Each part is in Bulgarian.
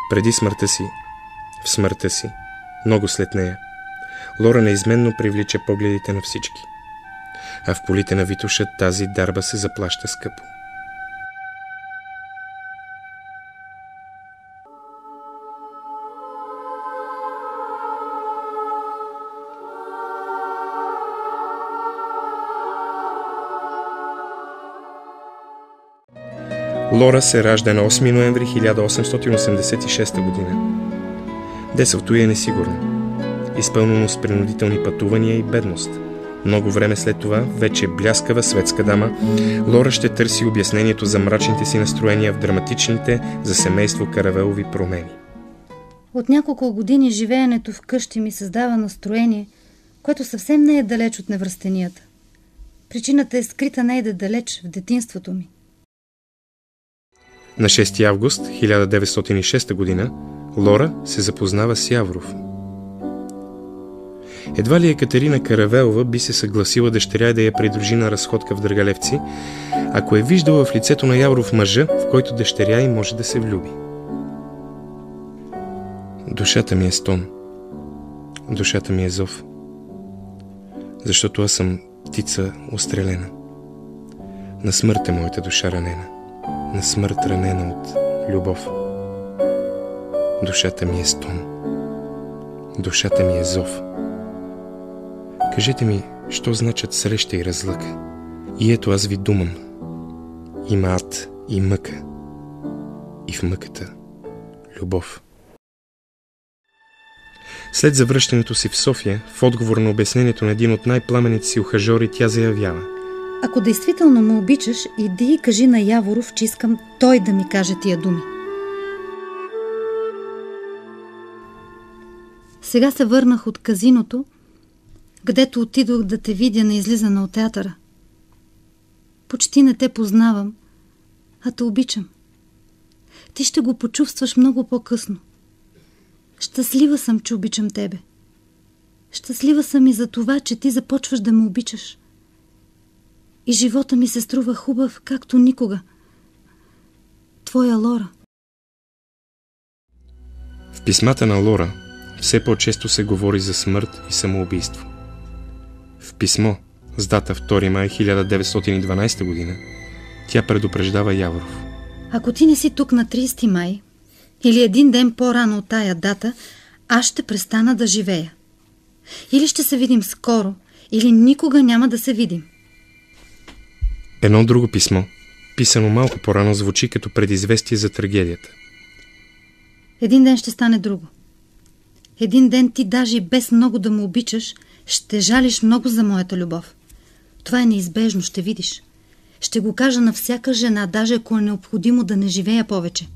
Преди смъртта си, в смъртта си, много след нея, Лора неизменно привлича погледите на всички. А в полите на Витоша тази дарба се заплаща скъпо. Лора се ражда на 8 ноември 1886 година. Детството ѝ е несигурно, изпълнено с принудителни пътувания и бедност. Много време след това, вече бляскава светска дама, Лора ще търси обяснението за мрачните си настроения в драматичните за семейство Каравелови промени. От няколко години живеенето в къщи ми създава настроение, което съвсем не е далеч от невръстенията. Причината е скрита найде далеч в детинството ми. На 6 август 1906 година Лора се запознава с Яворов. Едва ли Екатерина Каравелова би се съгласила дъщеря да я придружи на разходка в Драгалевци, ако е виждала в лицето на Яворов мъжа, в който дъщеря й може да се влюби. Душата ми е стон. Душата ми е зов. Защото аз съм птица устрелена. На смърт е моята душа ранена. На смърт ранена от любов. Душата ми е стон. Душата ми е зов. Кажете ми, що значат среща и разлъка? И ето аз ви думам. Има ад и мъка. И в мъката любов. След завръщането си в София, в отговор на обяснението на един от най-пламените си ухажори, тя заявява: ако действително ме обичаш, иди и кажи на Яворов, че искам той да ми каже тия думи. Сега се върнах от казиното, където отидох да те видя на излизане от театъра. Почти не те познавам, а те обичам. Ти ще го почувстваш много по-късно. Щастлива съм, че обичам тебе. Щастлива съм и за това, че ти започваш да ме обичаш. И живота ми се струва хубав, както никога. Твоя Лора. В писмата на Лора все по-често се говори за смърт и самоубийство. В писмо с дата 2 май 1912 година тя предупреждава Яворов: ако ти не си тук на 30 май или един ден по-рано от тая дата, аз ще престана да живея. Или ще се видим скоро, или никога няма да се видим. Едно друго писмо, писано малко по-рано, звучи като предизвестие за трагедията. Един ден ще стане друго. Един ден ти даже без много да ме обичаш, ще жалиш много за моята любов. Това е неизбежно, ще видиш. Ще го кажа на всяка жена, даже ако е необходимо да не живея повече.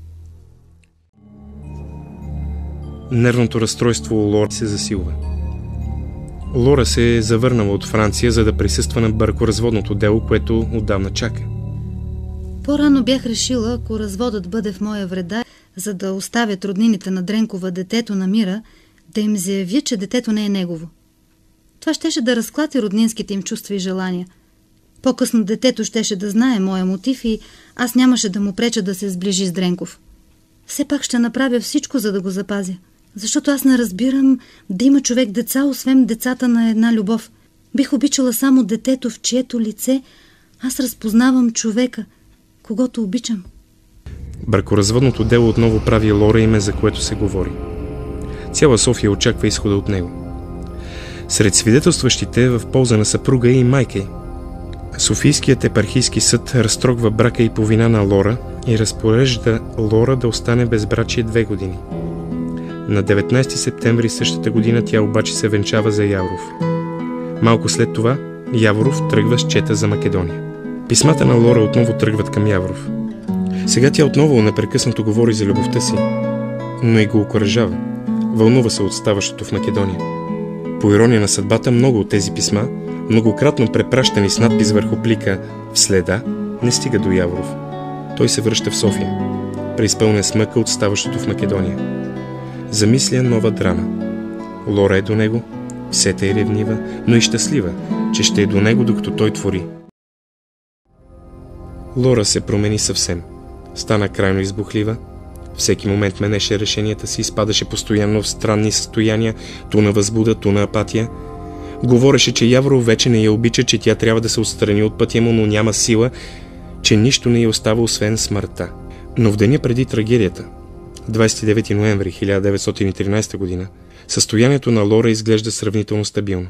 Нервното разстройство у Лора се засилва. Лора се е завърнала от Франция, за да присъства на бракоразводното дело, което отдавна чака. По-рано бях решила, ако разводът бъде в моя вреда, за да оставят роднините на Дренкова детето на Мира, да им заявя, че детето не е негово. Това щеше да разклати роднинските им чувства и желания. По-късно детето щеше да знае моя мотив и аз нямаше да му преча да се сближи с Дренков. Все пак ще направя всичко, за да го запазя. Защото аз не разбирам да има човек деца, освен децата на една любов. Бих обичала само детето, в чието лице аз разпознавам човека, когото обичам. Бракоразводното дело отново прави Лора име, за което се говори. Цяла София очаква изхода от него. Сред свидетелстващите в полза на съпруга и майка й. Софийският епархийски съд разтрогва брака и по вина на Лора и разпорежда Лора да остане безбрачие 2 години. На 19 септември същата година тя обаче се венчава за Яворов. Малко след това Яворов тръгва с чета за Македония. Писмата на Лора отново тръгват към Яворов. Сега тя отново непрекъснато говори за любовта си, но и го окуражава. Вълнува се от ставащото в Македония. По ирония на съдбата, много от тези писма, многократно препращани с надпис върху плика в следа, не стига до Яворов. Той се връща в София, преизпълнен с мъка от ставащото в Македония. Замисля нова драма. Лора е до него, всета е ревнива, но и щастлива, че ще е до него, докато той твори. Лора се промени съвсем. Стана крайно избухлива, Всеки момент менеше решенията си, изпадаше постоянно в странни състояния, ту на възбуда, ту на апатия. Говореше, че Яворов вече не я обича, че тя трябва да се отстрани от пътя му, но няма сила, че нищо не й остава освен смъртта. Но в деня преди трагедията, 29 ноември 1913 година, състоянието на Лора изглежда сравнително стабилно.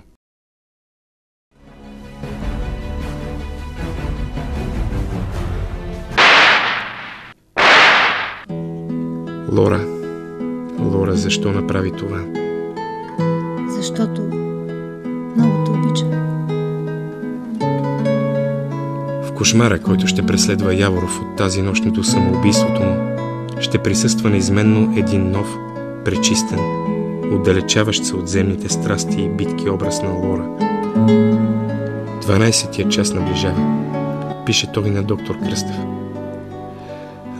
Лора, защо направи това? Защото много те обича. В кошмара, който ще преследва Яворов от тази нощ до самоубийството му, ще присъства неизменно един нов, пречистен, отдалечаващ се от земните страсти и битки образ на Лора. 12-тият час наближава, пише той на доктор Кръстев.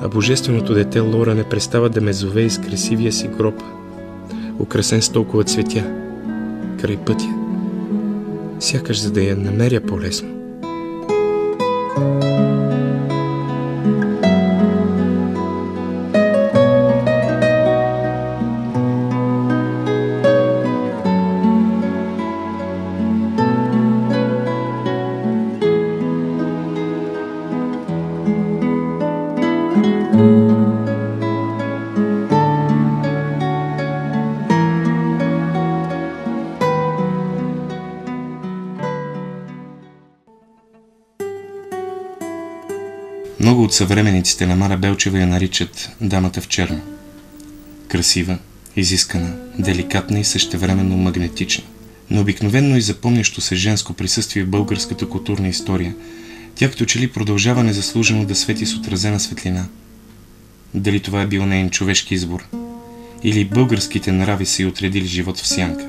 А божественото дете Лора не престава да ме зове из красивия си гроб, украсен с толкова цветя, край пътя, сякаш за да я намеря по-лесно. Много от съвременниците на Мара Белчева я наричат дамата в черно. Красива, изискана, деликатна и същевременно магнетична. Но обикновено и запомнящо се женско присъствие в българската културна история, тя като че ли продължава незаслужено да свети с отразена светлина. Дали това е бил нейн човешки избор, или българските нрави са й отредили живот в сянка.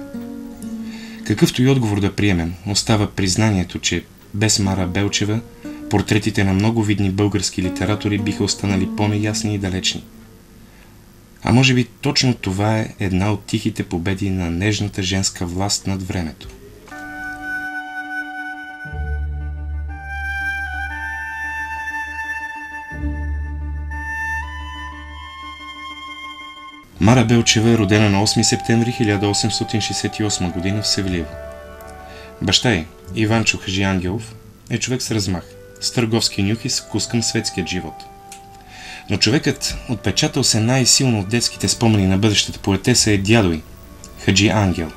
Какъвто и отговор да приемем, остава признанието, че без Мара Белчева портретите на много видни български литератори биха останали по-неясни и далечни. А може би точно това е една от тихите победи на нежната женска власт над времето. Мара Белчева е родена на 8 септември 1868 г. в Севлиево. Баща й, Иванчо Хаджиангелов, е човек с размах, с търговски нюх и с вкус към светският живот. Но човекът, отпечатал се най-силно от детските спомени на бъдещата поетеса, е дядо й, Хаджи Ангел.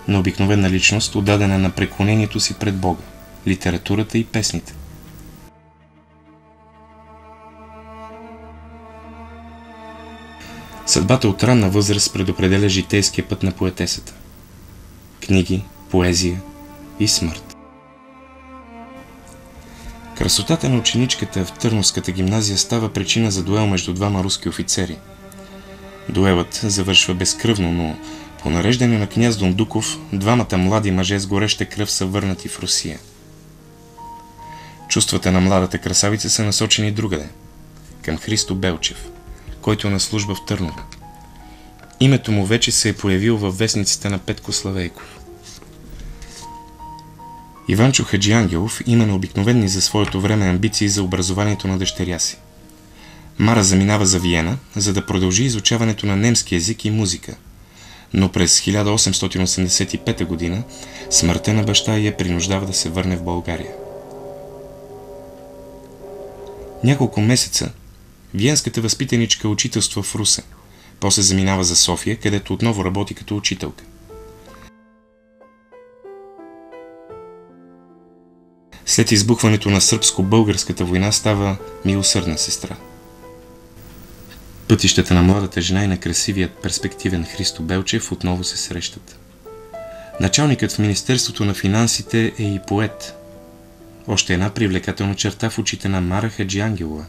Необикновена личност, отдадена на преклонението си пред Бога, литературата и песните. Съдбата от ранна възраст предопределя житейския път на поетесата. Книги, поезия и смърт. Красотата на ученичката в Търновската гимназия става причина за дуел между двама руски офицери. Дуелът завършва безкръвно, но по нареждане на княз Дондуков, двамата млади мъже с гореща кръв са върнати в Русия. Чувствата на младата красавица са насочени другаде, към Христо Белчев, който е на служба в Търново. Името му вече се е появило във вестниците на Петко Славейков. Иванчо Хаджиангелов има необикновени за своето време амбиции за образованието на дъщеря си. Мара заминава за Виена, за да продължи изучаването на немски език и музика, но през 1885 година смъртта на баща я принуждава да се върне в България. Няколко месеца виенската възпитаничка учителства в Русе, после заминава за София, където отново работи като учителка. След избухването на сръбско-българската война става милосърдна сестра. Пътищата на младата жена и на красивият перспективен Христо Белчев отново се срещат. Началникът в Министерството на финансите е и поет. Още една привлекателна черта в очите на Мара Хаджиангелова.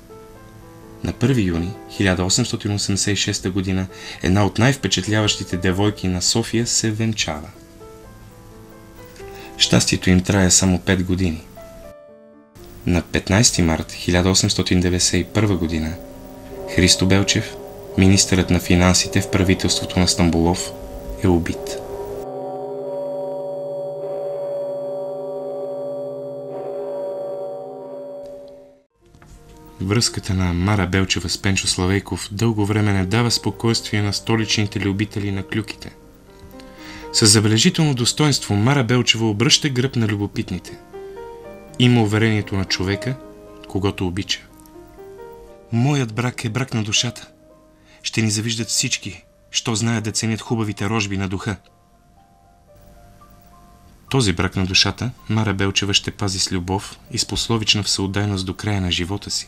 На 1 юни 1886 г. една от най-впечатляващите девойки на София се венчава. Щастието им трае само 5 години. На 15 март 1891 г. Христо Белчев, министърът на финансите в правителството на Стамболов, е убит. Връзката на Мара Белчева с Пенчо Славейков дълго време не дава спокойствие на столичните любители на клюките. С забележително достоинство Мара Белчева обръща гръб на любопитните. Има уверението на човека, когото обича. Моят брак е брак на душата. Ще ни завиждат всички, що знаят да ценят хубавите рожби на духа. Този брак на душата Мара Белчева ще пази с любов и с пословична всеотдайност до края на живота си.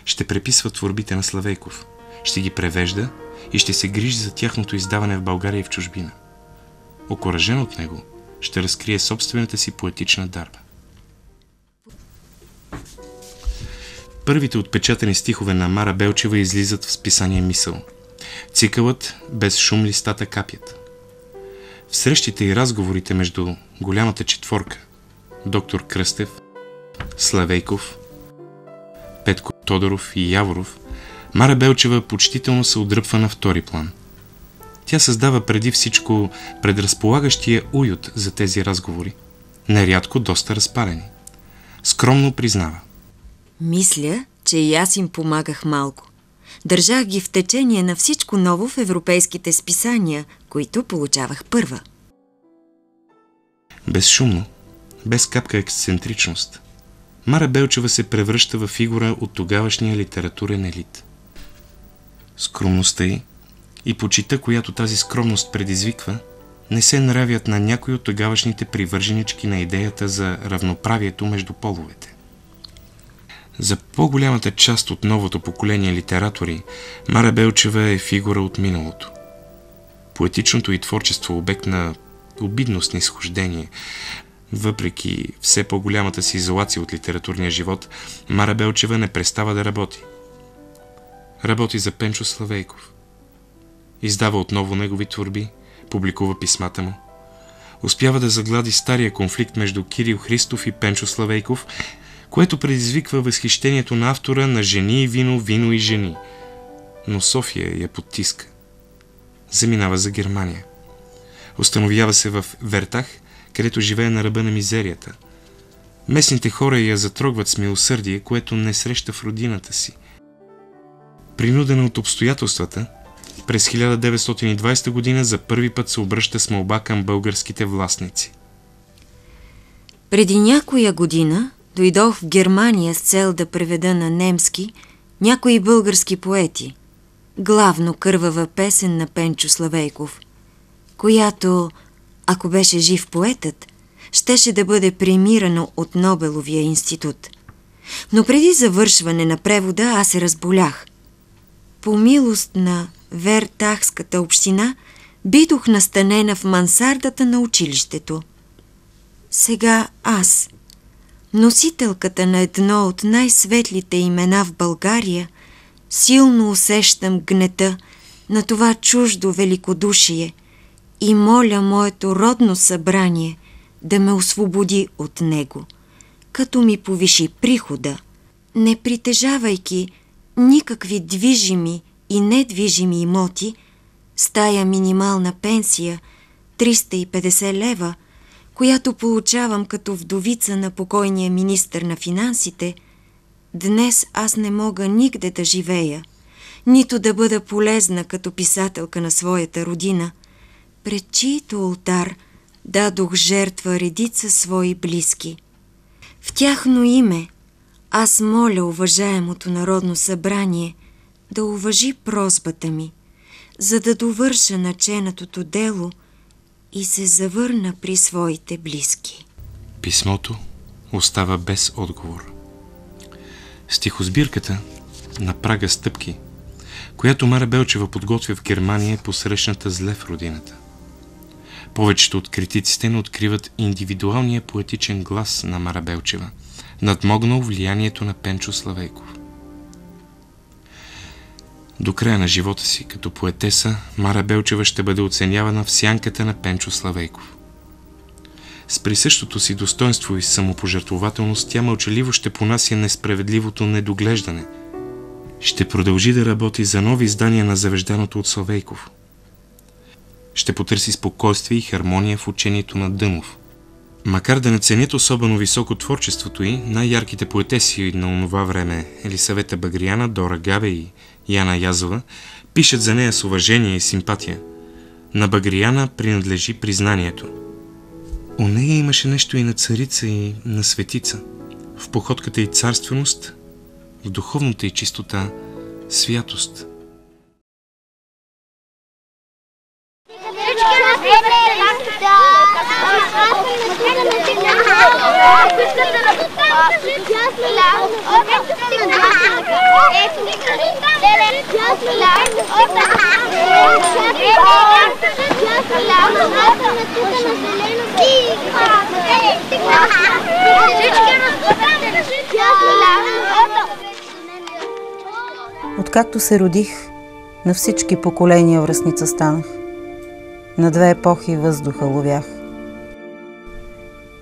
Ще преписва творбите на Славейков, ще ги превежда и ще се грижи за тяхното издаване в България и в чужбина. Окуражен от него, ще разкрие собствената си поетична дарба. Първите отпечатани стихове на Мара Белчева излизат в списание Мисъл. Цикълът "Без шум листата капят". В срещите и разговорите между голямата четворка доктор Кръстев, Славейков, Петко Тодоров и Яворов, Мара Белчева почтително се отдръпва на втори план. Тя създава преди всичко предразполагащия уют за тези разговори, нерядко доста разпалени. Скромно признава: мисля, че и аз им помагах малко. Държах ги в течение на всичко ново в европейските списания, които получавах първа. Безшумно, без капка ексцентричност, Мара Белчева се превръща в фигура от тогавашния литературен елит. Скромността й и почита, която тази скромност предизвиква, не се нравят на някои от тогавашните привърженички на идеята за равноправието между половете. За по-голямата част от новото поколение литератори, Мара Белчева е фигура от миналото. Поетичното й творчество обект на обидно снизхождение. Въпреки все по-голямата си изолация от литературния живот, Мара Белчева не престава да работи. Работи за Пенчо Славейков. Издава отново негови творби, публикува писмата му. Успява да заглади стария конфликт между Кирил Христов и Пенчо Славейков, което предизвиква възхищението на автора на "Жени и вино, вино и жени". Но София я потиска. Заминава за Германия. Установява се в Вертах, където живее на ръба на мизерията. Местните хора я затрогват с милосърдие, което не среща в родината си. Принудена от обстоятелствата, през 1920 година за първи път се обръща с молба към българските властници. Преди някоя година дойдох в Германия с цел да преведа на немски някои български поети, главно "Кървава песен" на Пенчо Славейков, която, ако беше жив поетът, щеше да бъде премирано от Нобеловия институт. Но преди завършване на превода аз се разболях. По милост на Вертахската община бидох настанена в мансардата на училището. Сега аз, носителката на едно от най-светлите имена в България, силно усещам гнета на това чуждо великодушие и моля моето родно събрание да ме освободи от него, като ми повиши прихода, не притежавайки никакви движими и недвижими имоти, с тая минимална пенсия 350 лева, която получавам като вдовица на покойния министър на финансите, днес аз не мога никъде да живея, нито да бъда полезна като писателка на своята родина, пред чието олтар дадох жертва редица свои близки. В тяхно име аз моля уважаемото Народно събрание да уважи просбата ми, за да довърша наченатото дело и се завърна при своите близки. Писмото остава без отговор. Стихосбирката "На прага стъпки", която Мара Белчева подготвя в Германия, е посрещната зле в родината. Повечето от критиците не откриват индивидуалния поетичен глас на Мара Белчева, надмогнал влиянието на Пенчо Славейков. До края на живота си като поетеса, Мара Белчева ще бъде оценявана в сянката на Пенчо Славейков. С присъщото си достоинство и самопожертвователност тя мълчаливо ще понася несправедливото недоглеждане. Ще продължи да работи за нови издания на завежданото от Славейков. Ще потърси спокойствие и хармония в учението на Дънов, Макар да не ценят особено високо творчеството й, най-ярките поетеси на онова време Елисавета Багрияна, Дора Габе и Яна Язова пишат за нея с уважение и симпатия. На Багрияна принадлежи признанието. У нея имаше нещо и на царица, и на светица. В походката и царственост, в духовната и чистота, святост. Откакто се родих, на всички поколения връстница станах. На две епохи въздуха ловях.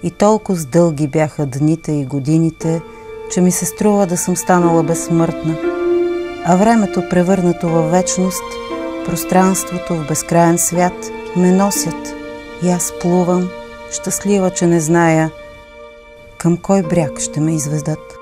И толкова дълги бяха дните и годините, че ми се струва да съм станала безсмъртна. А времето, превърнато във вечност, пространството в безкраен свят, ме носят. И аз плувам, щастлива, че не зная към кой бряг ще ме изведат.